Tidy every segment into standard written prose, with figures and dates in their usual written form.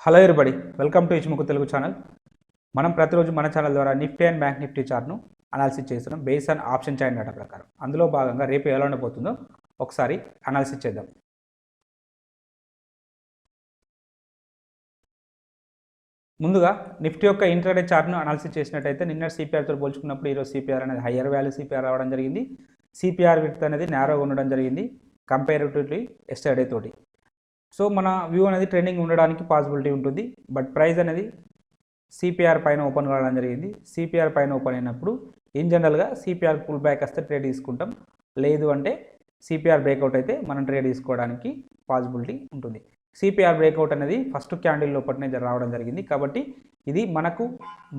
Hello everybody, welcome to ఇచ్ముకు Telugu channel. మనం ప్రతిరోజు మన ఛానల్ ద్వారా నిఫ్టీ అండ్ బ్యాంక్ నిఫ్టీ చార్ట్ను అనాలిసిస్ చేస్తున్నాం base on option chain data ప్రకారం. అందులో భాగంగా రేపు ఎలా ఉండబోతుందో ఒకసారి అనాలిసిస్ చేద్దాం. ముందుగా నిఫ్టీ యొక్క ఇంట్రాడే చార్ట్ను అనాలిసిస్ చేసినట్టయితే నిన్న సిపిఆర్తో పోల్చుకున్నప్పుడు ఈరోజు సిపిఆర్ అనేది హయ్యర్ వాల్యూ సిపిఆర్ రావడం జరిగింది. సిపిఆర్ విడ్త్ అనేది నేరోగా ఉండడం జరిగింది కంపేరిటివ్లీ ఎస్టర్డే తోటి. సో మన వ్యూ అనేది ట్రెండింగ్ ఉండడానికి పాసిబిలిటీ ఉంటుంది. బట్ ప్రైస్ అనేది సిపిఆర్ పైన ఓపెన్ కావడం జరిగింది. సిపిఆర్ పైన ఓపెన్ అయినప్పుడు ఇన్ జనరల్గా సిపిఆర్ పుల్ బ్యాక్ వస్తే ట్రేడ్ తీసుకుంటాం, లేదు అంటే సిపిఆర్ బ్రేక్అవుట్ అయితే మనం ట్రేడ్ తీసుకోవడానికి పాసిబిలిటీ ఉంటుంది. సిపిఆర్ బ్రేక్అవుట్ అనేది ఫస్ట్ క్యాండిల్ లోపలనే రావడం జరిగింది కాబట్టి ఇది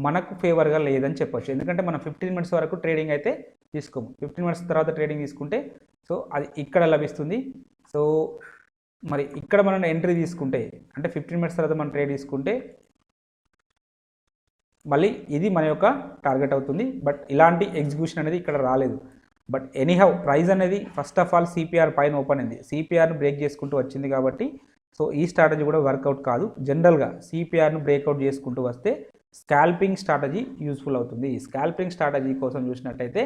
మనకు ఫేవర్గా లేదని చెప్పొచ్చు. ఎందుకంటే మనం 15 మినిట్స్ వరకు ట్రేడింగ్ అయితే తీసుకోము. 15 మినిట్స్ తర్వాత ట్రేడింగ్ తీసుకుంటే సో అది ఇక్కడ లభిస్తుంది. సో మరి ఇక్కడ మనం ఎంట్రీ తీసుకుంటే అంటే 15 మినిట్స్ తర్వాత మనం ట్రేడ్ తీసుకుంటే మళ్ళీ ఇది మన యొక్క టార్గెట్ అవుతుంది. బట్ ఇలాంటి ఎగ్జిక్యూషన్ అనేది ఇక్కడ రాలేదు. బట్ ఎనీహౌ ప్రైస్ అనేది ఫస్ట్ ఆఫ్ ఆల్ సిపిఆర్ పైన ఓపెన్ అయింది, సిపిఆర్ను బ్రేక్ చేసుకుంటూ వచ్చింది కాబట్టి సో ఈ స్ట్రాటజీ కూడా వర్కౌట్ కాదు. జనరల్గా సిపిఆర్ను బ్రేక్అవుట్ చేసుకుంటూ వస్తే స్కాల్పింగ్ స్ట్రాటజీ యూస్ఫుల్ అవుతుంది. స్కాల్పింగ్ స్ట్రాటజీ కోసం చూసినట్టయితే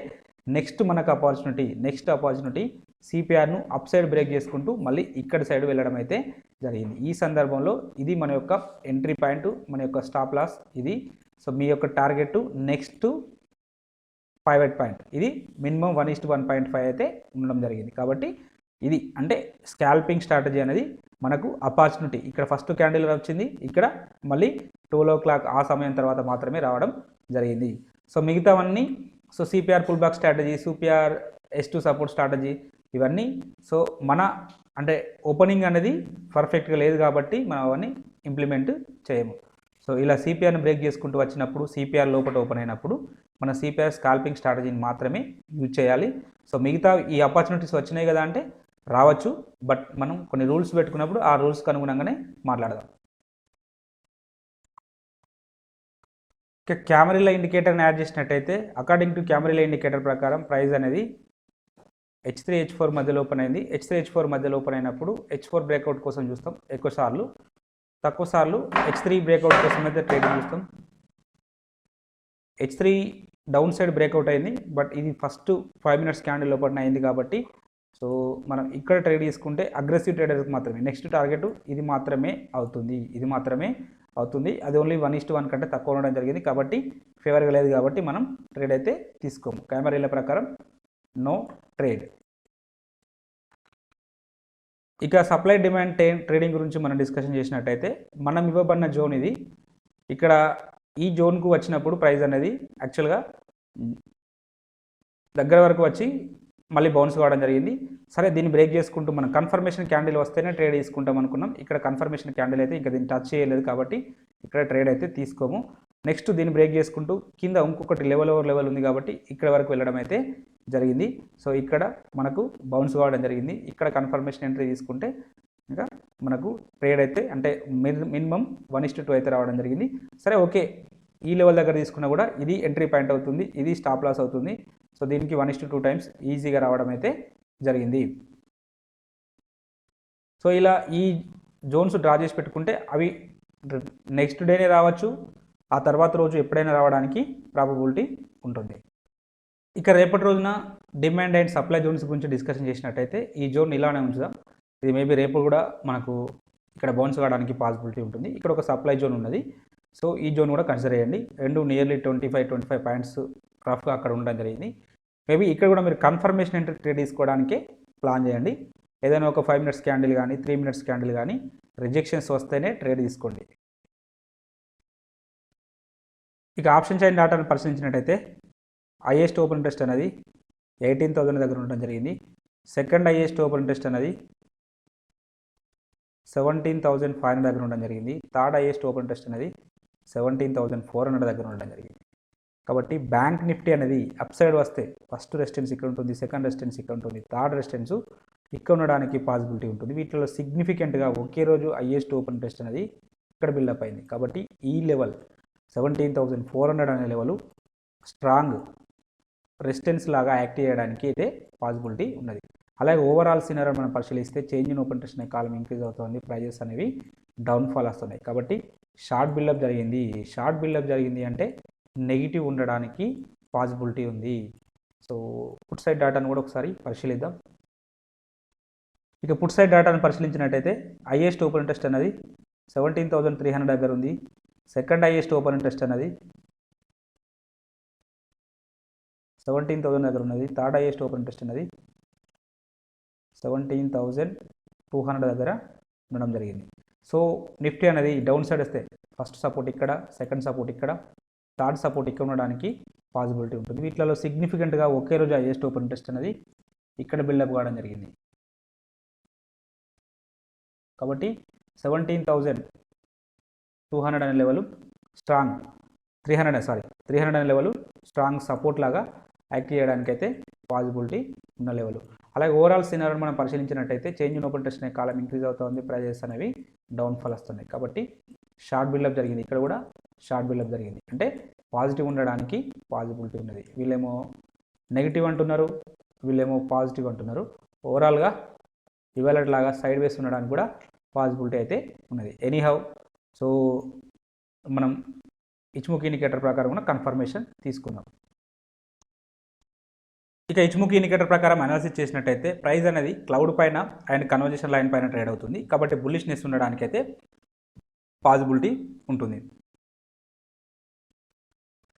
నెక్స్ట్ ఆపర్చునిటీ సిపిఆర్ను అప్ సైడ్ బ్రేక్ చేసుకుంటూ మళ్ళీ ఇక్కడ సైడ్ వెళ్ళడం అయితే జరిగింది. ఈ సందర్భంలో ఇది మన యొక్క ఎంట్రీ పాయింట్, మన యొక్క స్టాప్ లాస్ ఇది. సో మీ యొక్క టార్గెట్ నెక్స్ట్ పైవట్ పాయింట్ ఇది మినిమం 1:1.5 అయితే ఉండడం జరిగింది. కాబట్టి ఇది అంటే స్కాల్పింగ్ స్ట్రాటజీ అనేది మనకు ఆపర్చునిటీ ఇక్కడ ఫస్ట్ క్యాండిల్ వచ్చింది, ఇక్కడ మళ్ళీ 12 o'clock ఆ సమయం తర్వాత మాత్రమే రావడం జరిగింది. సో మిగతావన్నీ so CPR pull back strategy, CPR S2 support strategy ఇవన్నీ సో మన అంటే ఓపెనింగ్ అనేది పర్ఫెక్ట్గా లేదు కాబట్టి మనం అవన్నీ ఇంప్లిమెంట్ చేయము. సో ఇలా సిపిఆర్ని బ్రేక్ చేసుకుంటూ వచ్చినప్పుడు సిపిఆర్ లోపల ఓపెన్ అయినప్పుడు మన సిపిఆర్ స్కాల్పింగ్ స్ట్రాటజీని మాత్రమే యూజ్ చేయాలి. సో మిగతా ఈ ఆపర్చునిటీస్ వచ్చినాయి కదా అంటే రావచ్చు, బట్ మనం కొన్ని రూల్స్ పెట్టుకున్నప్పుడు ఆ రూల్స్కి అనుగుణంగానే మాట్లాడదాం. ఇక క్యామరీల ఇండికేటర్ని యాడ్ చేసినట్టయితే అకార్డింగ్ టు క్యామరీల ఇండికేటర్ ప్రకారం ప్రైస్ అనేది H3 H4 మధ్యలో ఓపెన్ అయింది. H3 H4 మధ్యలో ఓపెన్ అయినప్పుడు H4 బ్రేక్అవుట్ కోసం చూస్తాం ఎక్కువ సార్లు, తక్కువ సార్లు H3 బ్రేక్అవుట్ కోసం అయితే ట్రేడింగ్ చూస్తాం. H3 డౌన్ సైడ్ బ్రేక్అవుట్ అయింది, బట్ ఇది ఫస్ట్ 5 minutes క్యాండిల్ లోపల అయింది కాబట్టి సో మనం ఇక్కడ ట్రేడ్ తీసుకుంటే అగ్రెసివ్ ట్రేడర్కి మాత్రమే నెక్స్ట్ టార్గెట్ ఇది మాత్రమే అవుతుంది. అది ఓన్లీ 1:1 కంటే తక్కువ ఉండడం జరిగింది కాబట్టి ఫేవర్గా లేదు కాబట్టి మనం ట్రేడ్ అయితే తీసుకోము. కెమెరాల ప్రకారం నో ట్రేడ్. ఇక సప్లై డిమాండ్ ట్రేడింగ్ గురించి మనం డిస్కషన్ చేసినట్టయితే మనం ఇవ్వబడిన జోన్ ఇది. ఇక్కడ ఈ జోన్కు వచ్చినప్పుడు ప్రైస్ అనేది యాక్చువల్గా దగ్గర వరకు వచ్చి మళ్ళీ బౌన్స్ కావడం జరిగింది. సరే దీన్ని బ్రేక్ చేసుకుంటూ మనం కన్ఫర్మేషన్ క్యాండిల్ వస్తేనే ట్రేడ్ తీసుకుంటాం అనుకున్నాం. ఇక్కడ కన్ఫర్మేషన్ క్యాండిల్ అయితే ఇంకా దీన్ని టచ్ చేయలేదు కాబట్టి ఇక్కడ ట్రేడ్ అయితే తీసుకోము. నెక్స్ట్ దీన్ని బ్రేక్ చేసుకుంటూ కింద ఇంకొకటి లెవెల్ ఓవర్ లెవెల్ ఉంది కాబట్టి ఇక్కడ వరకు వెళ్ళడం అయితే జరిగింది. సో ఇక్కడ మనకు బౌన్స్ కావడం జరిగింది. ఇక్కడ కన్ఫర్మేషన్ ఎంట్రీ తీసుకుంటే ఇంకా మనకు ట్రేడ్ అయితే అంటే మినిమం 1:2 అయితే రావడం జరిగింది. సరే ఓకే, ఈ లెవెల్ దగ్గర తీసుకున్నా కూడా ఇది ఎంట్రీ పాయింట్ అవుతుంది, ఇది స్టాప్ లాస్ అవుతుంది. సో దీనికి 1:2 times ఈజీగా రావడం అయితే జరిగింది. సో ఇలా ఈ జోన్స్ డ్రా చేసి పెట్టుకుంటే అవి నెక్స్ట్ డేనే రావచ్చు, ఆ తర్వాత రోజు ఎప్పుడైనా రావడానికి ప్రాబబిలిటీ ఉంటుంది. ఇక రేపటి రోజున డిమాండ్ అండ్ సప్లై జోన్స్ గురించి డిస్కషన్ చేసినట్టయితే ఈ జోన్ ఇలానే ఉంచుదాం. ఇది మేబీ రేపు కూడా మనకు ఇక్కడ బౌన్స్ కావడానికి పాసిబిలిటీ ఉంటుంది. ఇక్కడ ఒక సప్లై జోన్ ఉన్నది, సో ఈ జోన్ కూడా కన్సిడర్ చేయండి. రెండు నియర్లీ 25 పాయింట్స్ రఫ్గా అక్కడ ఉండడం జరిగింది. మేబీ ఇక్కడ కూడా మీరు కన్ఫర్మేషన్ ఎంట్రీ ట్రేడ్ తీసుకోవడానికే ప్లాన్ చేయండి. ఏదైనా ఒక 5 minutes క్యాండిల్ కానీ 3 minutes క్యాండిల్ కానీ రిజెక్షన్స్ వస్తేనే ట్రేడ్ తీసుకోండి. ఇక ఆప్షన్ చైన్ డాటాను పరిశీలించినట్టయితే హైయెస్ట్ ఓపెన్ ఇంట్రెస్ట్ అనేది 18,000 దగ్గర ఉండడం జరిగింది. సెకండ్ హైయెస్ట్ ఓపెన్ ఇంట్రెస్ట్ అనేది 17,500 దగ్గర ఉండడం జరిగింది. థర్డ్ హైయెస్ట్ ఓపెన్ ఇంట్రెస్ట్ అనేది 17,400 దగ్గర ఉండడం జరిగింది. కాబట్టి బ్యాంక్ నిఫ్టీ అనేది అప్ సైడ్ వస్తే ఫస్ట్ రెసిస్టెన్స్ ఇక్కడ ఉంటుంది, సెకండ్ రెసిస్టెన్స్ ఇక్కడ ఉంటుంది, థర్డ్ రెసిస్టెన్స్ ఇక్కడ ఉండడానికి పాసిబిలిటీ ఉంటుంది. వీటిలో సిగ్నిఫికెంట్గా ఒకే రోజు హైయెస్ట్ ఓపెన్ ఇంట్రెస్ట్ అనేది ఇక్కడ బిల్డప్ అయింది. కాబట్టి ఈ లెవెల్ 17,400 అనే లెవెల్ స్ట్రాంగ్ రెసిస్టెన్స్ లాగా యాక్ట్ చేయడానికి అయితే పాసిబిలిటీ ఉన్నది. అలాగే ఓవరాల్ సినారియో మనం పరిశీలిస్తే చేంజ్ ఇన్ ఓపెన్ ఇంట్రెస్ట్ అనే కాలం ఇంక్రీజ్ అవుతుంది, ప్రైజెస్ అనేవి డౌన్ఫాల్ వస్తున్నాయి. కాబట్టి షార్ట్ బిల్డప్ జరిగింది. షార్ట్ బిల్డప్ జరిగింది అంటే నెగిటివ్ ఉండడానికి పాసిబిలిటీ ఉంది. సో పుట్ సైడ్ డాటాను కూడా ఒకసారి పరిశీలిద్దాం. ఇక పుట్ సైడ్ డాటాను పరిశీలించినట్టయితే హైయెస్ట్ ఓపెన్ ఇంట్రెస్ట్ అనేది 17,300 దగ్గర ఉంది. సెకండ్ హైయెస్ట్ ఓపెన్ ఇంట్రెస్ట్ అనేది 17,000 దగ్గర ఉన్నది. థర్డ్ హైయెస్ట్ ఓపెన్ ఇంట్రెస్ట్ అనేది 17,200 దగ్గర ఉండడం జరిగింది. సో నిఫ్టీ అనేది డౌన్ సైడ్ వస్తే ఫస్ట్ సపోర్ట్ ఇక్కడ, సెకండ్ సపోర్ట్ ఇక్కడ, థర్డ్ సపోర్ట్ ఇక్కడ ఉండడానికి పాసిబిలిటీ ఉంటుంది. వీటిలో సిగ్నిఫికెంట్గా ఒకే రోజు హైయెస్ట్ ఓపెన్ ఇంట్రెస్ట్ అనేది ఇక్కడ బిల్డప్ కావడం జరిగింది. కాబట్టి 17,200 అనే లెవెల్ స్ట్రాంగ్, 300 అనే లెవెల్ స్ట్రాంగ్ సపోర్ట్ లాగా యాక్ట్ చేయడానికి అయితే పాసిబిలిటీ ఉన్న లెవెల్. అలాగే ఓవరాల్ సినారియోని మనం పరిశీలించినట్టయితే చేంజ్ ఇన్ ఓపెన్ ఇంట్రెస్ట్ అనే కాలం ఇంక్రీజ్ అవుతుంది, ప్రైజెస్ అనేవి డౌన్ఫాల్ వస్తున్నాయి. కాబట్టి షార్ట్ బిల్డప్ జరిగింది. ఇక్కడ కూడా షార్ట్ బిల్డప్ జరిగింది అంటే పాజిటివ్ ఉండడానికి పాసిబిలిటీ ఉన్నది. వీళ్ళేమో నెగిటివ్ అంటున్నారు, వీళ్ళేమో పాజిటివ్ అంటున్నారు. ఓవరాల్గా ఇవాళ లాగా సైడ్ వేస్ ఉండడానికి కూడా పాసిబిలిటీ అయితే ఉన్నది. ఎనీహౌ సో మనం ఇచ్ముఖి ఇండికేటర్ ప్రకారం కూడా కన్ఫర్మేషన్ తీసుకుందాం. ఇక ఇచ్ముఖి ఇండికేటర్ ప్రకారం అనాలిసిస్ చేసినట్టయితే ప్రైస్ అనేది క్లౌడ్ పైన అండ్ కన్వర్జేషన్ లైన్ పైన ట్రేడ్ అవుతుంది. కాబట్టి బుల్లిష్నెస్ ఉండడానికి అయితే పాసిబిలిటీ ఉంటుంది.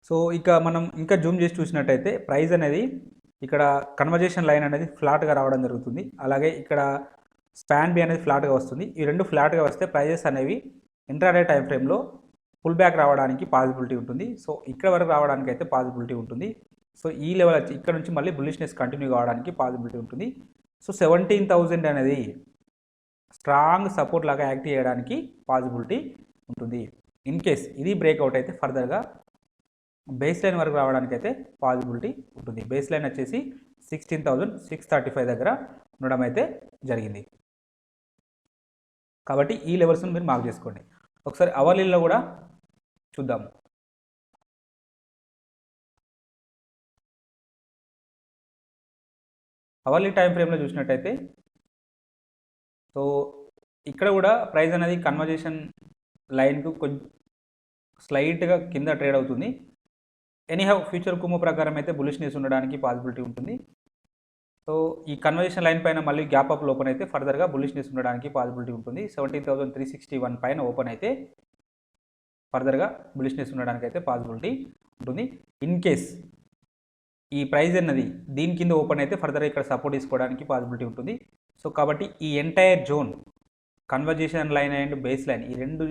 సో ఇక మనం ఇంకా జూమ్ చేసి చూసినట్టయితే ప్రైస్ అనేది ఇక్కడ కన్వర్జేషన్ లైన్ అనేది ఫ్లాట్గా రావడం జరుగుతుంది. అలాగే ఇక్కడ స్పాన్ బి అనేది ఫ్లాట్గా వస్తుంది. ఈ రెండు ఫ్లాట్గా వస్తే ప్రైజెస్ అనేవి ఇంట్రాడే టైం ఫ్రేమ్లో పుల్ బ్యాక్ రావడానికి పాసిబిలిటీ ఉంటుంది. సో ఇక్కడ వరకు రావడానికి అయితే పాసిబిలిటీ ఉంటుంది. సో ఈ లెవెల్ వచ్చి ఇక్కడ నుంచి మళ్ళీ బుల్లిష్నెస్ కంటిన్యూ కావడానికి పాసిబిలిటీ ఉంటుంది. సో 17,000 అనేది స్ట్రాంగ్ సపోర్ట్ లాగా యాక్ట్ చేయడానికి పాసిబిలిటీ ఉంటుంది. ఇన్ కేస్ ఇది బ్రేక్అవుట్ అయితే ఫర్దర్గా బేస్ లైన్ వరకు రావడానికి అయితే పాసిబిలిటీ ఉంటుంది. బేస్ లైన్ వచ్చేసి 16,635 దగ్గర ఉండడం అయితే జరిగింది. కాబట్టి ఈ లెవెల్స్ని మీరు మార్క్ చేసుకోండి. ఒకసారి అవర్లీలో కూడా చూద్దాం. అవర్లీ టైం ఫ్రేమ్లో చూసినట్టయితే సో ఇక్కడ కూడా ప్రైస్ అనేది కన్వర్జేషన్ లైన్కు కొంచెం స్లైట్గా కింద ట్రేడ్ అవుతుంది. ఎనీహౌ ఫ్యూచర్ కుమ్ము ప్రకారం అయితే బులిష్నెస్ ఉండడానికి పాసిబిలిటీ ఉంటుంది. సో ఈ కన్వర్జేషన్ లైన్ పైన మళ్ళీ గ్యాప్ అప్ ఓపెన్ అయితే ఫర్దర్గా బులిష్నెస్ ఉండడానికి పాసిబిలిటీ ఉంటుంది. 17,361 పైన ఓపెన్ అయితే ఫర్దర్గా బులిష్నెస్ ఉండడానికి అయితే పాసిబిలిటీ ఉంటుంది. ఇన్ కేస్ ఈ ప్రైస్ అన్నది దీని కింద ఓపెన్ అయితే ఫర్దర్గా ఇక్కడ సపోర్ట్ తీసుకోవడానికి పాసిబిలిటీ ఉంటుంది. సో కాబట్టి ఈ entire zone conversation line and base line ఈ రెండు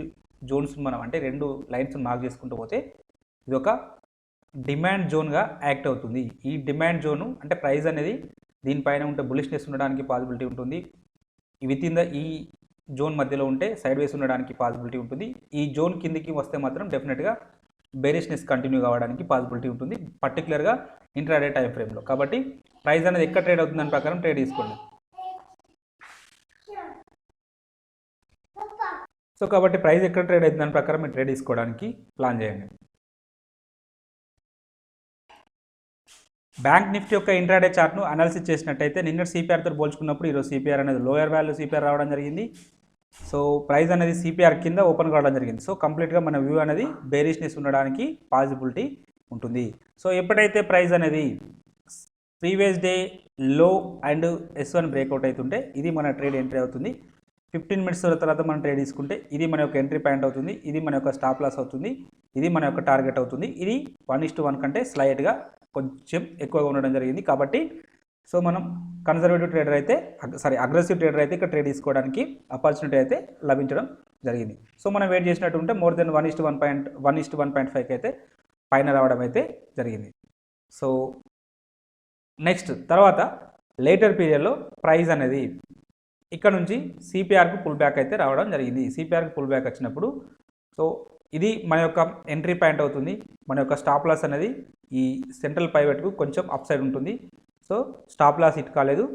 జోన్స్ మనం అంటే రెండు లైన్స్ మార్క్ చేసుకుంటూ పోతే ఇది ఒక డిమాండ్ జోన్గా యాక్ట్ అవుతుంది. ఈ డిమాండ్ జోను అంటే ప్రైస్ అనేది దీనిపైన ఉంటే బులిష్నెస్ ఉండడానికి పాసిబిలిటీ ఉంటుంది. విత్ ఇన్ ద ఈ జోన్ మధ్యలో ఉంటే సైడ్ వేస్ ఉండడానికి పాసిబిలిటీ ఉంటుంది. ఈ జోన్ కిందికి వస్తే మాత్రం డెఫినెట్గా బేరిష్నెస్ కంటిన్యూ కావడానికి పాసిబిలిటీ ఉంటుంది, పర్టికులర్గా ఇంట్రాడే టైం ఫ్రేమ్లో. కాబట్టి ప్రైస్ అనేది ఎక్కడ ట్రేడ్ అవుతుంది దాని ప్రకారం ట్రేడ్ తీసుకోండి. సో కాబట్టి ప్రైస్ ఎక్కడ ట్రేడ్ అవుతుంది దాని ప్రకారం మీరు ట్రేడ్ తీసుకోవడానికి ప్లాన్ చేయండి. బ్యాంక్ నిఫ్టీ యొక్క ఇంట్రాడే చార్ట్ను అనాలిసిస్ చేసినట్టయితే నిన్న సిపిఆర్తో పోల్చుకున్నప్పుడు ఈరోజు సిపిఆర్ అనేది లోయర్ వాల్యూ సిపిఆర్ రావడం జరిగింది. సో ప్రైస్ అనేది సిపిఆర్ కింద ఓపెన్ కావడం జరిగింది. సో కంప్లీట్గా మన వ్యూ అనేది బేరిష్నెస్ ఉండడానికి పాసిబిలిటీ ఉంటుంది. సో ఎప్పుడైతే ప్రైస్ అనేది ప్రీవియస్ డే లో అండ్ S1 బ్రేక్అవుట్ అవుతుంటే ఇది మన ట్రేడ్ ఎంట్రీ అవుతుంది. 15 మినిట్స్ తర్వాత మనం ట్రేడ్ తీసుకుంటే ఇది మన యొక్క ఎంట్రీ పాయింట్ అవుతుంది, ఇది మన యొక్క స్టాప్ లాస్ అవుతుంది, ఇది మన యొక్క టార్గెట్ అవుతుంది. ఇది 1:1 కంటే స్లైట్గా కొంచెం ఎక్కువగా ఉండడం జరిగింది. కాబట్టి సో మనం కన్జర్వేటివ్ ట్రేడర్ అయితే అగ్రెసివ్ ట్రేడర్ అయితే ఇక్కడ ట్రేడ్ తీసుకోవడానికి ఆపర్చునిటీ అయితే లభించడం జరిగింది. సో మనం వెయిట్ చేసినట్టు ఉంటే మోర్ దెన్ 1:1.5కి అయితే పైన రావడం అయితే జరిగింది. సో నెక్స్ట్ తర్వాత లేటర్ పీరియడ్లో ప్రైస్ అనేది ఇక్కడ నుంచి సిపిఆర్కి పుల్ బ్యాక్ అయితే రావడం జరిగింది. సిపిఆర్కి పుల్ బ్యాక్ వచ్చినప్పుడు సో ఇది మన యొక్క ఎంట్రీ పాయింట్ అవుతుంది. మన యొక్క స్టాప్ లాస్ అనేది ఈ సెంట్రల్ పైవెట్కు కొంచెం అప్ సైడ్ ఉంటుంది. సో స్టాప్ లాస్ హిట్ కాలేదు.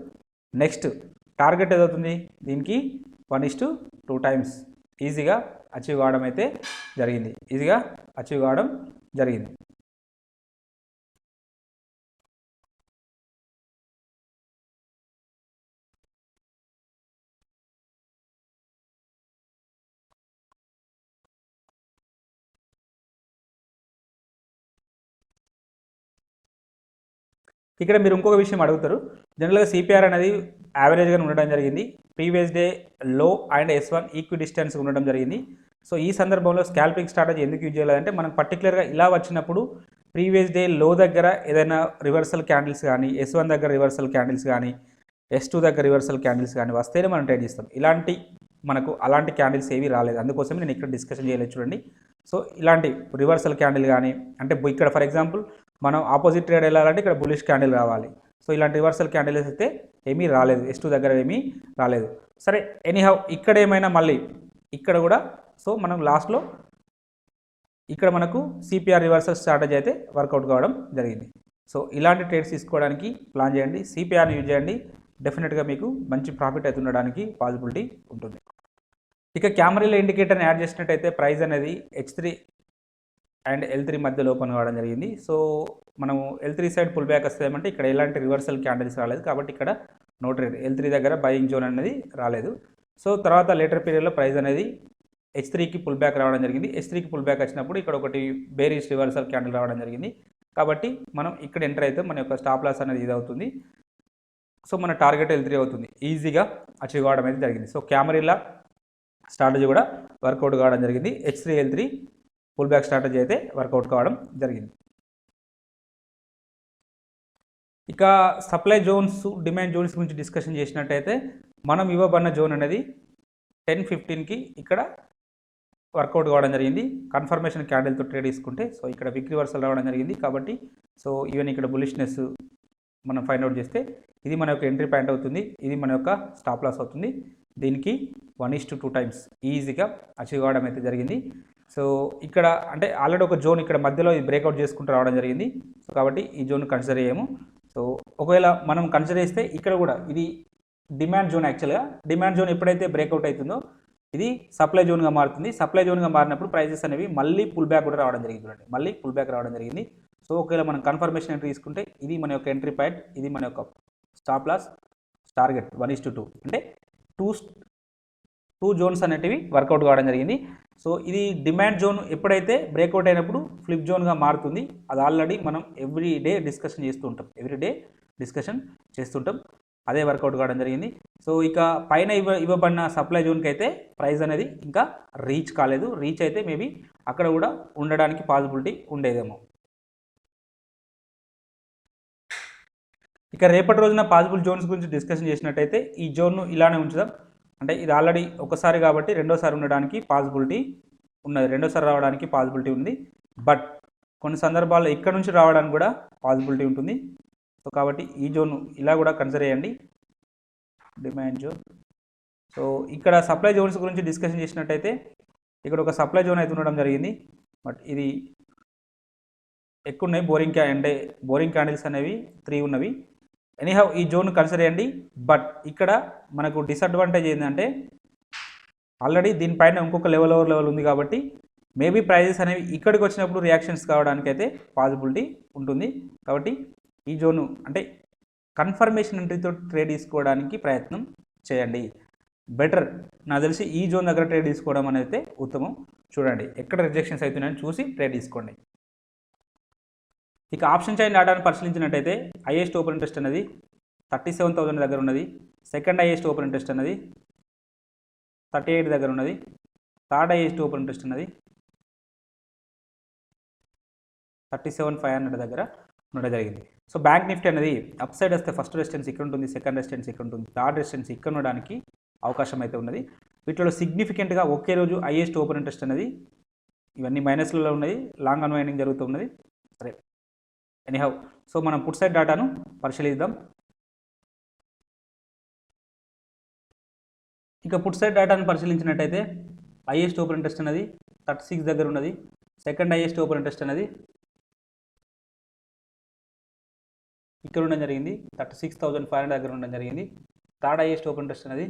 నెక్స్ట్ టార్గెట్ ఏదవుతుంది దీనికి 1:2 టైమ్స్ ఈజీగా అచీవ్ కావడం అయితే జరిగింది. ఇక్కడ మీరు ఇంకొక విషయం అడుగుతారు, జనరల్గా సిపిఆర్ అనేది యావరేజ్గా ఉండడం జరిగింది, ప్రీవియస్ డే లో అండ్ S1 ఈక్వి డిస్టెన్స్ ఉండడం జరిగింది. సో ఈ సందర్భంలో స్కాల్పింగ్ స్ట్రాటజీ ఎందుకు యూజ్ చేయాలంటే మనం పర్టికులర్గా ఇలా వచ్చినప్పుడు ప్రీవియస్ డే లో దగ్గర ఏదైనా రివర్సల్ క్యాండిల్స్ కానీ, S1 దగ్గర రివర్సల్ క్యాండిల్స్ కానీ, S2 దగ్గర రివర్సల్ క్యాండిల్స్ కానీ వస్తేనే మనం ట్రేడ్ చేస్తాం. అలాంటి క్యాండిల్స్ ఏవి రాలేదు, అందుకోసమే నేను ఇక్కడ డిస్కషన్ చేయలేదు చూడండి. సో ఇలాంటి రివర్సల్ క్యాండిల్ కానీ, అంటే ఇక్కడ ఫర్ ఎగ్జాంపుల్ మనం ఆపోజిట్ ట్రేడ్ వెళ్ళాలంటే ఇక్కడ బులిష్ క్యాండిల్ రావాలి. సో ఇలాంటి రివర్సల్ క్యాండిల్స్ అయితే ఏమీ రాలేదు, S2 దగ్గర ఏమీ రాలేదు. సరే ఎనీహౌ ఇక్కడ ఏమైనా మళ్ళీ ఇక్కడ కూడా సో మనం లాస్ట్లో ఇక్కడ మనకు సిపిఆర్ రివర్సల్ స్ట్రాటజీ అయితే వర్కౌట్ కావడం జరిగింది. సో ఇలాంటి ట్రేడ్స్ తీసుకోవడానికి ప్లాన్ చేయండి, సిపిఆర్ని యూజ్ చేయండి, డెఫినెట్గా మీకు మంచి ప్రాఫిట్ అయితే ఉండడానికి పాసిబిలిటీ ఉంటుంది. ఇక కెమెరాలో ఇండికేటర్ని యాడ్ చేసినట్టయితే ప్రైస్ అనేది H3 అండ్ L3 మధ్యలో ఓపెన్ కావడం జరిగింది. సో మనము L3 సైడ్ పుల్ బ్యాక్ వస్తామంటే ఇక్కడ ఎలాంటి రివర్సల్ క్యాండిల్స్ రాలేదు, కాబట్టి ఇక్కడ నో ట్రేడ్. L3 దగ్గర బయింగ్ జోన్ అనేది రాలేదు. సో తర్వాత లేటర్ పీరియడ్లో ప్రైస్ అనేది H3కి పుల్ బ్యాక్ రావడం జరిగింది. H3కి పుల్ బ్యాక్ వచ్చినప్పుడు ఇక్కడ ఒకటి బేరిష్ రివర్సల్ క్యాండిల్ రావడం జరిగింది, కాబట్టి మనం ఇక్కడ ఎంటర్ అయితే మన యొక్క స్టాప్ లాస్ అనేది ఇది అవుతుంది. సో మన టార్గెట్ L3 అవుతుంది, ఈజీగా అచీవ్ కావడం అయితే జరిగింది. సో కెమెరాల స్ట్రాటజీ కూడా వర్కౌట్ కావడం జరిగింది, H3 L3 pull back strategy అయితే వర్కౌట్ కావడం జరిగింది. ఇక సప్లై జోన్స్, డిమాండ్ జోన్స్ గురించి డిస్కషన్ చేసినట్టయితే మనం ఇవ్వబడిన జోన్ అనేది 10-15కి ఇక్కడ వర్కౌట్ కావడం జరిగింది. కన్ఫర్మేషన్ క్యాండిల్తో ట్రేడ్ తీసుకుంటే సో ఇక్కడ విక్ రివర్సల్ రావడం జరిగింది, కాబట్టి సో ఈవెన్ ఇక్కడ బులిష్నెస్ మనం ఫైండ్ అవుట్ చేస్తే ఇది మన యొక్క ఎంట్రీ పాయింట్ అవుతుంది, ఇది మన యొక్క స్టాప్ లాస్ అవుతుంది. దీనికి 1:2 టైమ్స్ ఈజీగా అచీవ్ కావడం అయితే జరిగింది. సో ఇక్కడ అంటే ఆల్రెడీ ఒక జోన్ ఇక్కడ మధ్యలో ఇది బ్రేక్అవుట్ చేసుకుంటూ రావడం జరిగింది. సో కాబట్టి ఈ జోన్ కన్సిడర్ చేయము. సో ఒకవేళ మనం కన్సిడర్ చేస్తే ఇక్కడ కూడా ఇది డిమాండ్ జోన్, యాక్చువల్గా డిమాండ్ జోన్ ఎప్పుడైతే బ్రేక్అవుట్ అవుతుందో ఇది సప్లై జోన్గా మారుతుంది. సప్లై జోన్గా మారినప్పుడు ప్రైజెస్ అనేవి మళ్ళీ పుల్ బ్యాక్ కూడా రావడం జరిగింది, చూడండి మళ్ళీ పుల్ బ్యాక్ రావడం జరిగింది. సో ఒకవేళ మనం కన్ఫర్మేషన్ ఎంట్రీ తీసుకుంటే ఇది మన యొక్క ఎంట్రీ పాయింట్, ఇది మన యొక్క స్టాప్ లాస్, టార్గెట్ 1:2 అంటే టూ జోన్స్ అనేటివి వర్కౌట్ కావడం జరిగింది. సో ఇది డిమాండ్ జోన్ ఎప్పుడైతే బ్రేక్అవుట్ అయినప్పుడు ఫ్లిప్ జోన్గా మారుతుంది, అది ఆల్రెడీ మనం ఎవ్రీ డే డిస్కషన్ చేస్తుంటాం, అదే వర్కౌట్ కావడం జరిగింది. సో ఇక పైన ఇవ్వబడిన సప్లై జోన్కి అయితే ప్రైస్ అనేది ఇంకా రీచ్ కాలేదు, రీచ్ అయితే మేబీ అక్కడ కూడా ఉండడానికి పాసిబిలిటీ ఉండేదేమో. ఇక రేపటి రోజున పాసిబుల్ జోన్స్ గురించి డిస్కషన్ చేసినట్టయితే ఈ జోన్ను ఇలానే ఉంచుదాం, అంటే ఇది ఆల్రెడీ ఒకసారి కాబట్టి రెండోసారి ఉండడానికి పాసిబిలిటీ ఉన్నది, రెండోసారి రావడానికి పాసిబిలిటీ ఉంది. బట్ కొన్ని సందర్భాల్లో ఇక్కడ నుంచి రావడానికి కూడా పాసిబిలిటీ ఉంటుంది. సో కాబట్టి ఈ జోన్ ఇలా కూడా కన్సిడర్ చేయండి, డిమాండ్ జోన్. సో ఇక్కడ సప్లై జోన్స్ గురించి డిస్కషన్ చేసినట్టయితే ఇక్కడ ఒక సప్లై జోన్ అయితే ఉండడం జరిగింది, బట్ ఇది ఎక్కువ ఉన్నాయి, బోరింగ్ క్యాండిల్స్ అనేవి 3 ఉన్నవి. ఎనీహౌ ఈ జోన్ కన్సిడర్ చేయండి. బట్ ఇక్కడ మనకు డిసడ్వాంటేజ్ ఏంటంటే ఆల్రెడీ దీనిపైన ఇంకొక లెవెల్ ఉంది, కాబట్టి మేబీ ప్రైజెస్ అనేవి ఇక్కడికి వచ్చినప్పుడు రియాక్షన్స్ కావడానికి అయితే పాసిబిలిటీ ఉంటుంది. కాబట్టి ఈ జోను అంటే కన్ఫర్మేషన్ ఎంట్రీతో ట్రేడ్ తీసుకోవడానికి ప్రయత్నం చేయండి. బెటర్ నాకు తెలిసి ఈ జోన్ దగ్గర ట్రేడ్ తీసుకోవడం అనేది ఉత్తమం. చూడండి ఎక్కడ రిజెక్షన్స్ అవుతున్నాయని చూసి ట్రేడ్ తీసుకోండి. ఇక ఆప్షన్ చైన్ డేటాను పరిశీలించినట్టయితే హైయెస్ట్ ఓపెన్ ఇంట్రెస్ట్ అనేది 37,000 దగ్గర ఉన్నది, సెకండ్ హైయెస్ట్ ఓపెన్ ఇంట్రెస్ట్ అనేది 38 దగ్గర ఉన్నది, థర్డ్ హైయెస్ట్ ఓపెన్ ఇంట్రెస్ట్ అనేది 37,500 దగ్గర ఉండడం జరిగింది. సో బ్యాంక్ నిఫ్టీ అనేది అప్ సైడ్ వస్తే ఫస్ట్ రెసిస్టెన్స్ ఇక్కడ ఉంటుంది, సెకండ్ రెసిస్టెన్స్ ఇక్కడ ఉంటుంది, థర్డ్ రెసిస్టెన్స్ ఇక్కడ ఉండడానికి అవకాశం అయితే ఉన్నది. వీటిలో సిగ్నిఫికెంట్గా ఒకే రోజు హైయెస్ట్ ఓపెన్ ఇంట్రెస్ట్ అనేది ఇవన్నీ మైనస్లలో ఉన్నది, లాంగ్ అన్వైండింగ్ జరుగుతూ ఉన్నది. సరే ఎనీహౌ సో మనం పుట్ సైడ్ డేటాను పరిశీలిద్దాం. ఇక పుట్ సైడ్ డేటాను పరిశీలించినట్టయితే హైయెస్ట్ ఓపెన్ ఇంట్రెస్ట్ అనేది 36 దగ్గర ఉన్నది, సెకండ్ హైయెస్ట్ ఓపెన్ ఇంట్రెస్ట్ అనేది ఇక్కడ ఉండడం జరిగింది, 36,500 దగ్గర ఉండడం జరిగింది, థర్డ్ హైయెస్ట్ ఓపెన్ ఇంట్రెస్ట్ అనేది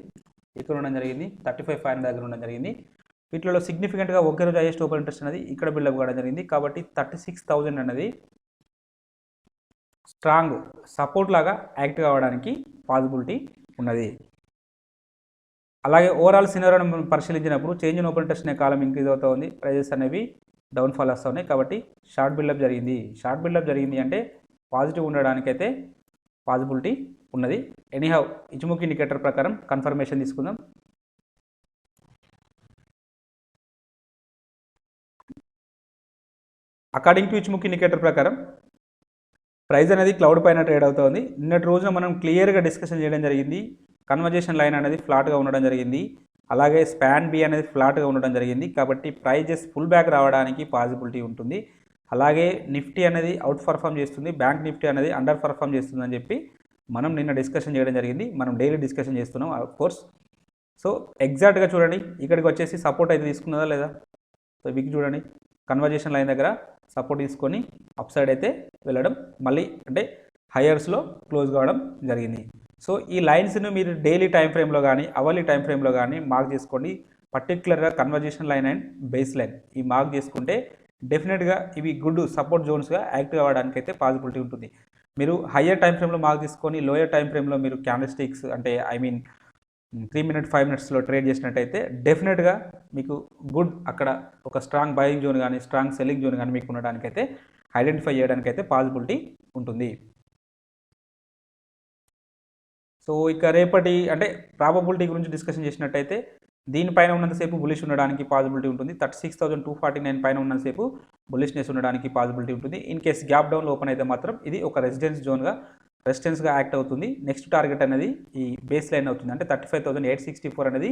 ఇక్కడ ఉండడం జరిగింది, 35,500 దగ్గర ఉండడం జరిగింది. వీటిలో సిగ్నిఫికెంట్గా ఒకే రోజు హైయెస్ట్ ఓపెన్ ఇంట్రెస్ట్ అనేది ఇక్కడ బిల్డప్ కావడం జరిగింది, కాబట్టి 36,000 అనేది స్ట్రాంగ్ సపోర్ట్ లాగా యాక్ట్ కావడానికి పాసిబిలిటీ ఉన్నది. అలాగే ఓవరాల్ సినారియోను పరిశీలించినప్పుడు చేంజ్ ఇన్ ఓపెన్ ఇంట్రెస్ట్ అనే కాలం ఇంక్రీజ్ అవుతూ ఉంది, ప్రైజెస్ అనేవి డౌన్ఫాల్ వస్తూ ఉన్నాయి, కాబట్టి షార్ట్ బిల్డప్ జరిగింది అంటే పాజిటివ్ ఉండడానికైతే పాసిబిలిటీ ఉన్నది. ఎనీహౌ ఇచిముకి ఇండికేటర్ ప్రకారం కన్ఫర్మేషన్ తీసుకుందాం. అకార్డింగ్ టు ఇచిముకి ఇండికేటర్ ప్రకారం ప్రైస్ అనేది క్లౌడ్ పైన ట్రేడ్ అవుతుంది. నిన్నటి రోజున మనం క్లియర్గా డిస్కషన్ చేయడం జరిగింది. కన్వర్జేషన్ లైన్ అనేది ఫ్లాట్గా ఉండడం జరిగింది. అలాగే స్పాన్ బి అనేది ఫ్లాట్గా ఉండడం జరిగింది. కాబట్టి ప్రైజెస్ ఫుల్ బ్యాక్ రావడానికి పాసిబిలిటీ ఉంటుంది. అలాగే నిఫ్టీ అనేది అవుట్ పర్ఫామ్ చేస్తుంది, బ్యాంక్ నిఫ్టీ అనేది అండర్ పర్ఫామ్ చేస్తుంది అని చెప్పి మనం నిన్న డిస్కషన్ చేయడం జరిగింది. మనం డైలీ డిస్కషన్ చేస్తున్నాం ఆఫ్ కోర్స్. సో ఎగ్జాక్ట్గా చూడండి, ఇక్కడికి వచ్చేసి సపోర్ట్ అయితే తీసుకున్నదా లేదా. సో వీక్ చూడండి, కన్వర్జేషన్ లైన్ దగ్గర సపోర్ట్ తీసుకొని అప్ సైడ్ అయితే వెళ్ళడం, మళ్ళీ అంటే హయ్యర్స్లో క్లోజ్ కావడం జరిగింది. సో ఈ లైన్స్ను మీరు డైలీ టైం ఫ్రేమ్లో కానీ అవర్లీ టైం ఫ్రేమ్లో కానీ మార్క్ చేసుకోండి. పర్టికులర్గా conversation line and base line ఈ మార్క్ చేసుకుంటే డెఫినెట్గా ఇవి గుడ్ సపోర్ట్ జోన్స్గా యాక్టివ్ అవ్వడానికి అయితే పాసిబిలిటీ ఉంటుంది. మీరు హయ్యర్ టైం ఫ్రేమ్లో మార్క్ తీసుకొని లోయర్ టైం ఫ్రేమ్లో మీరు క్యాండిల్స్టిక్స్ అంటే 3 minutes 5 minutesలో ట్రేడ్ చేసినట్టయితే డెఫినెట్గా మీకు గుడ్ అక్కడ ఒక స్ట్రాంగ్ బయింగ్ జోన్ కానీ స్ట్రాంగ్ సెల్లింగ్ జోన్ కానీ మీకు ఉండడానికైతే ఐడెంటిఫై చేయడానికైతే పాసిబిలిటీ ఉంటుంది. సో ఇక రేపటి అంటే ప్రాబబిలిటీ గురించి డిస్కషన్ చేసినట్టయితే దీనిపైన ఉన్నంతసేపు బులిష్ ఉండడానికి పాసిబిలిటీ ఉంటుంది. 36,249 పైన ఉన్నంతసేపు బులిష్నెస్ ఉండడానికి పాసిబిలిటీ ఉంటుంది. ఇన్ కేస్ గ్యాప్ డౌన్లో ఓపెన్ అయితే మాత్రం ఇది ఒక రెసిస్టెన్స్గా యాక్ట్ అవుతుంది. నెక్స్ట్ టార్గెట్ అనేది ఈ బేస్ లైన్ అవుతుంది, అంటే 35,864 అనేది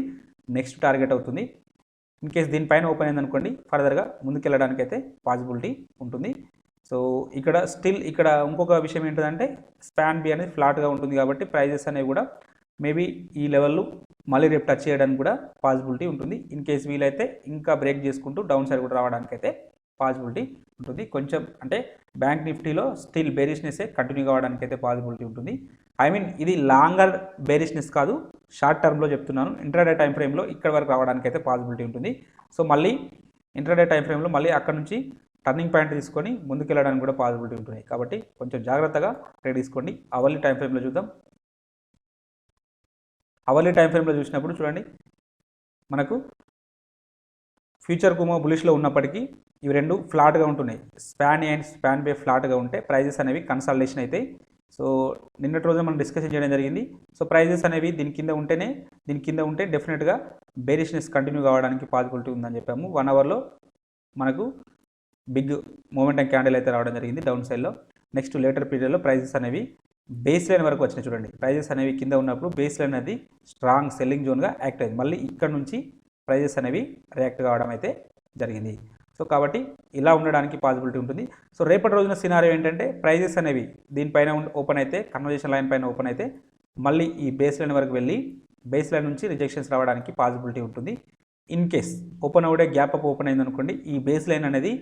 నెక్స్ట్ టార్గెట్ అవుతుంది. ఇన్ కేస్ దీనిపైన ఓపెన్ అయిందనుకోండి ఫర్దర్గా ముందుకెళ్ళడానికి అయితే పాసిబిలిటీ ఉంటుంది. సో ఇక్కడ స్టిల్ ఇక్కడ ఇంకొక విషయం ఏంటంటే స్పాన్ బి అనేది ఫ్లాట్గా ఉంటుంది కాబట్టి ప్రైజెస్ అనేవి కూడా మేబీ ఈ లెవెల్లో మళ్ళీ రేపు టచ్ చేయడానికి కూడా పాసిబిలిటీ ఉంటుంది. ఇన్ కేస్ వీలైతే ఇంకా బ్రేక్ చేసుకుంటూ డౌన్ సైడ్ కూడా రావడానికి అయితే పాసిబిలిటీ ఉంటుంది. కొంచెం అంటే బ్యాంక్ నిఫ్టీలో స్టిల్ బేరిష్నెస్ కంటిన్యూ కావడానికి అయితే పాసిబిలిటీ ఉంటుంది. ఇది లాంగర్ బేరిష్నెస్ కాదు, షార్ట్ టర్మ్లో చెప్తున్నాను. ఇంట్రాడే టైం ఫ్రేమ్లో ఇక్కడ వరకు రావడానికి అయితే పాసిబిలిటీ ఉంటుంది. సో మళ్ళీ ఇంట్రాడే టైం ఫ్రేమ్లో మళ్ళీ అక్కడ నుంచి టర్నింగ్ పాయింట్ తీసుకొని ముందుకెళ్ళడానికి కూడా పాసిబిలిటీ ఉంటుంది. కాబట్టి కొంచెం జాగ్రత్తగా ట్రేడ్ తీసుకోండి. అవర్లీ టైం ఫ్రేమ్లో చూద్దాం. అవర్లీ టైం ఫ్రేమ్లో చూసినప్పుడు చూడండి, మనకు ఫ్యూచర్ కుమో బులిష్లో ఉన్నప్పటికీ ఇవి రెండు ఫ్లాట్గా ఉంటున్నాయి. స్పాన్ అండ్ స్పాన్ బే ఫ్లాట్గా ఉంటే ప్రైజెస్ అనేవి కన్సల్టేషన్ అవుతాయి. సో నిన్నటి రోజు మనం డిస్కషన్ చేయడం జరిగింది. సో ప్రైజెస్ అనేవి దీని కింద ఉంటే డెఫినెట్గా బేరిష్నెస్ కంటిన్యూ కావడానికి పాసిబిలిటీ ఉందని చెప్పాము. 1 అవర్లో మనకు బిగ్ మూమెంటం క్యాండిల్ అయితే రావడం జరిగింది డౌన్ సైడ్లో. నెక్స్ట్ లేటర్ పీరియడ్లో ప్రైజెస్ అనేవి బేస్ లైన్ వరకు వచ్చినాయి. చూడండి, ప్రైజెస్ అనేవి కింద ఉన్నప్పుడు బేస్ లైన్ అనేది స్ట్రాంగ్ సెల్లింగ్ జోన్గా యాక్ట్ అయింది. మళ్ళీ ఇక్కడ నుంచి ప్రైజెస్ అనేవి రియాక్ట్ కావడం అయితే జరిగింది. సో కాబట్టి ఇలా ఉండడానికి పాసిబిలిటీ ఉంటుంది. సో రేపటి రోజున సినారియో ఏంటంటే ప్రైజెస్ అనేవి దీనిపైన ఓపెన్ అయితే కన్వర్జేషన్ లైన్ పైన ఓపెన్ అయితే మళ్ళీ ఈ బేస్ లైన్ వరకు వెళ్ళి బేస్ లైన్ నుంచి రిజెక్షన్స్ రావడానికి పాసిబిలిటీ ఉంటుంది. ఇన్ కేస్ ఓపెన్ అవుడే గ్యాప్ అప్ ఓపెన్ అయిందనుకోండి, ఈ బేస్ లైన్ అనేది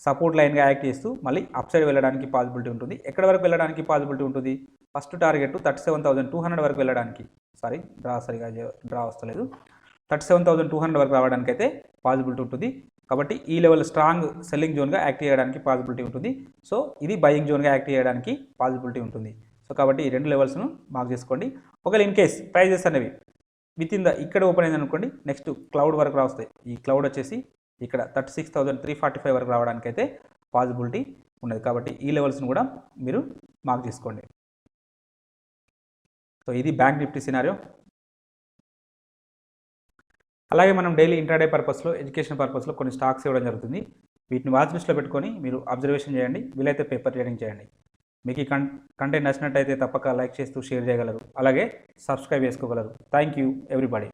సపోర్ట్ లైన్గా యాక్ట్ చేస్తూ మళ్ళీ అప్ సైడ్ వెళ్ళడానికి పాసిబిలిటీ ఉంటుంది. ఎక్కడ వరకు వెళ్ళడానికి పాసిబిలిటీ ఉంటుంది? ఫస్ట్ టార్గెట్ 37,200 వరకు వెళ్ళడానికి, డ్రా వస్తలేదు, 37,200 వరకు రావడానికి అయితే పాసిబిలిటీ ఉంటుంది. కాబట్టి ఈ లెవెల్ స్ట్రాంగ్ సెల్లింగ్ జోన్గా యాక్ట్ చేయడానికి పాసిబిలిటీ ఉంటుంది. సో ఇది బయింగ్ జోన్గా యాక్ట్ చేయడానికి పాసిబిలిటీ ఉంటుంది. సో కాబట్టి ఈ రెండు లెవెల్స్ను మార్క్ చేసుకోండి. ఒకవేళ ఇన్ కేస్ ప్రైజెస్ అనేవి విత్ ఇన్ ఇక్కడ ఓపెన్ అయింది అనుకోండి, నెక్స్ట్ క్లౌడ్ వరకు రాస్తాయి. ఈ క్లౌడ్ వచ్చేసి ఇక్కడ 36,345 వరకు రావడానికి అయితే పాసిబిలిటీ ఉన్నది. కాబట్టి ఈ లెవెల్స్ను కూడా మీరు మార్క్ చేసుకోండి. సో ఇది బ్యాంక్ నిఫ్టీ సినారియో. అలాగే మనం డైలీ ఇంట్రాడే పర్పస్లో ఎడ్యుకేషన్ పర్పస్లో కొన్ని స్టాక్స్ ఇవ్వడం జరుగుతుంది. వీటిని వాచ్ లిస్ట్లో పెట్టుకొని మీరు అబ్జర్వేషన్ చేయండి, వీలైతే పేపర్ ట్రేడింగ్ చేయండి. మీకు ఈ కంటెంట్ నచ్చినట్టయితే తప్పక లైక్ చేస్తూ షేర్ చేయగలరు, అలాగే సబ్స్క్రైబ్ చేసుకోగలరు. Thank you everybody.